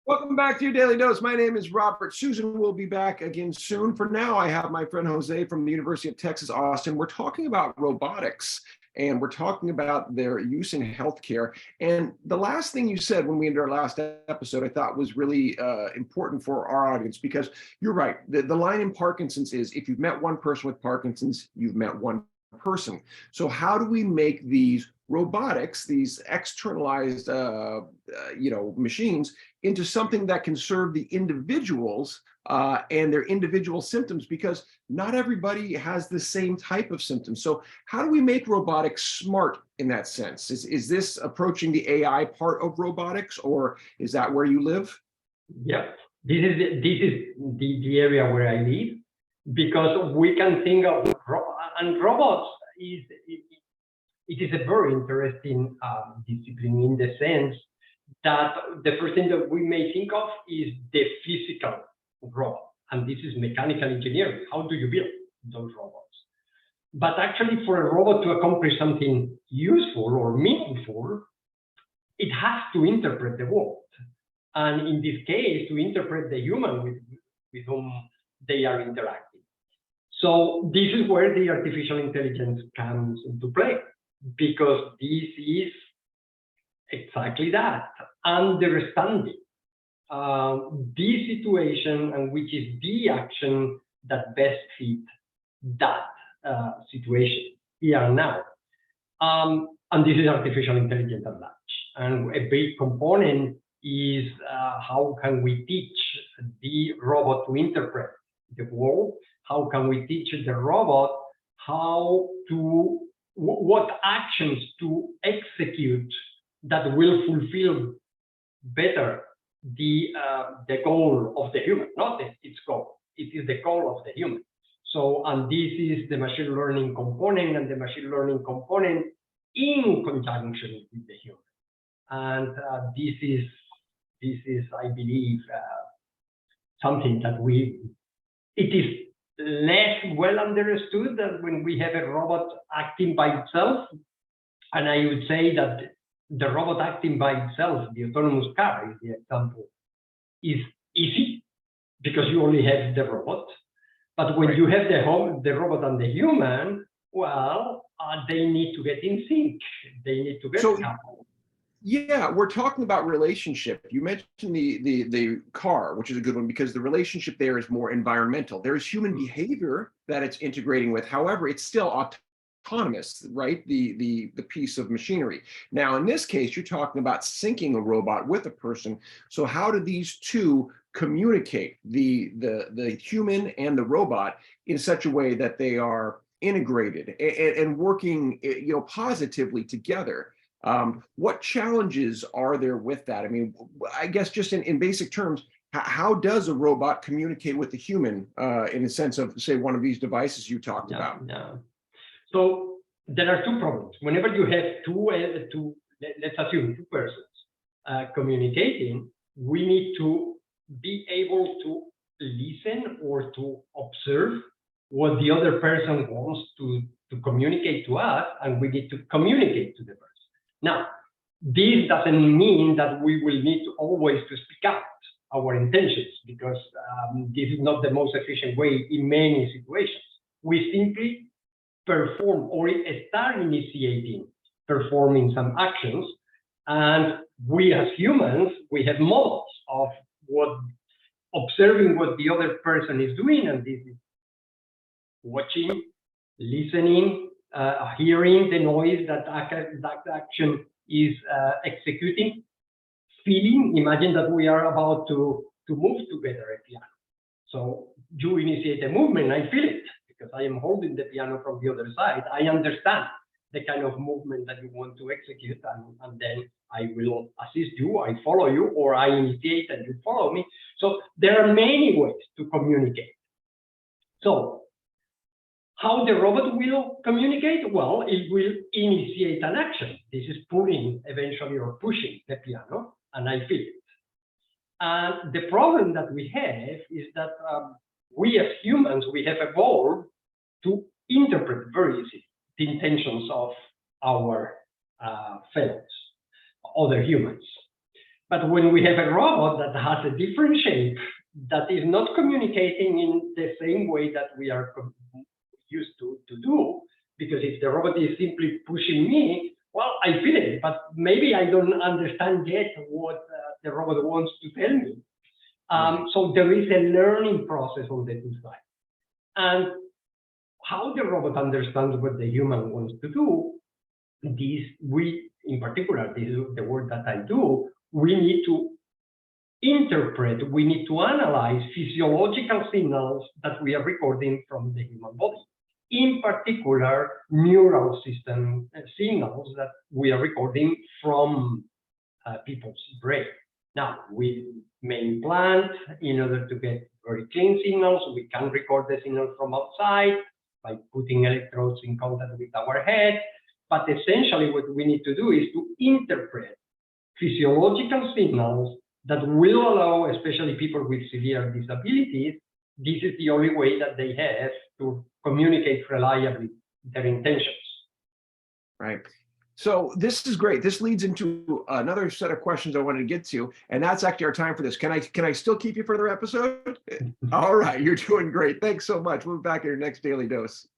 Welcome back to your Daily Dose. My name is Robert. Susan will be back again soon. For now, I have my friend Jose from the University of Texas, Austin. We're talking about robotics, and we're talking about their use in healthcare. And the last thing you said when we ended our last episode, I thought was really important for our audience, because you're right. The line in Parkinson's is, if you've met one person with Parkinson's, you've met one person. So how do we make these robotics, these externalized machines, into something that can serve the individuals and their individual symptoms, because not everybody has the same type of symptoms. So how do we make robotics smart in that sense? Is this approaching the AI part of robotics, or is that where you live? Yeah, this is the area where I live, because we can think of robots it is a very interesting discipline, in the sense that the first thing that we may think of is the physical robot, and this is mechanical engineering. How do you build those robots? But actually, for a robot to accomplish something useful or meaningful, it has to interpret the world, and in this case, to interpret the human with whom they are interacting. So this is where the artificial intelligence comes into play, because this is exactly that, understanding the situation, and which is the action that best fits that situation here and now. And this is artificial intelligence at large. And a big component is how can we teach the robot to interpret the world? How can we teach the robot what actions to execute that will fulfill better the goal of the human, not its goal. It is the goal of the human. So, and this is the machine learning component, and the machine learning component in conjunction with the human. And this is, I believe, something that it is less well understood than when we have a robot acting by itself. And I would say that the robot acting by itself, the autonomous car is the example, is easy because you only have the robot. But when you have the robot and the human, well, they need to get in sync. They need to get coupled. Yeah, we're talking about relationship. You mentioned the car, which is a good one, because the relationship there is more environmental. There is human behavior that it's integrating with. However, it's still autonomous, right? The piece of machinery. Now, in this case, you're talking about syncing a robot with a person. So how do these two communicate, the human and the robot, in such a way that they are integrated and working, positively together? What challenges are there with that? I mean, I guess just in basic terms, how does a robot communicate with the human in the sense of, say, one of these devices you talked about? Yeah. So there are two problems. Whenever you have let's assume two persons communicating, we need to be able to listen or to observe what the other person wants to communicate to us, and we need to communicate to the person. Now, this doesn't mean that we will need to always to speak out our intentions, because this is not the most efficient way in many situations. We simply perform or start initiating performing some actions, and we as humans, we have models of observing what the other person is doing, and this is watching, listening, hearing the noise that action is executing, feeling. Imagine that we are about to move together a piano. So you initiate a movement, I feel it, because I am holding the piano from the other side. I understand the kind of movement that you want to execute, and then I will assist you, I follow you, or I initiate and you follow me. So there are many ways to communicate. So how the robot will communicate? Well, it will initiate an action. This is pulling eventually, or pushing the piano, and I feel it. And the problem that we have is that we as humans, we have evolved to interpret very easily the intentions of our fellows, other humans. But when we have a robot that has a different shape, that is not communicating in the same way that we are used to do, because if the robot is simply pushing me, well, I feel it, but maybe I don't understand yet what the robot wants to tell me. So there is a learning process on the two sides. And how the robot understands what the human wants to do, in particular, this is the work that I do, we need to interpret, we need to analyze physiological signals that we are recording from the human body. In particular, neural system signals that we are recording from people's brain. Now, we may implant in order to get very clean signals. We can record the signals from outside by putting electrodes in contact with our head. But essentially, what we need to do is to interpret physiological signals that will allow, especially people with severe disabilities, this is the only way that they have to communicate reliably their intentions. Right. So this is great. This leads into another set of questions I wanted to get to, and that's actually our time for this. Can I still keep you for another episode? All right, you're doing great. Thanks so much. We'll be back in your next Daily Dose.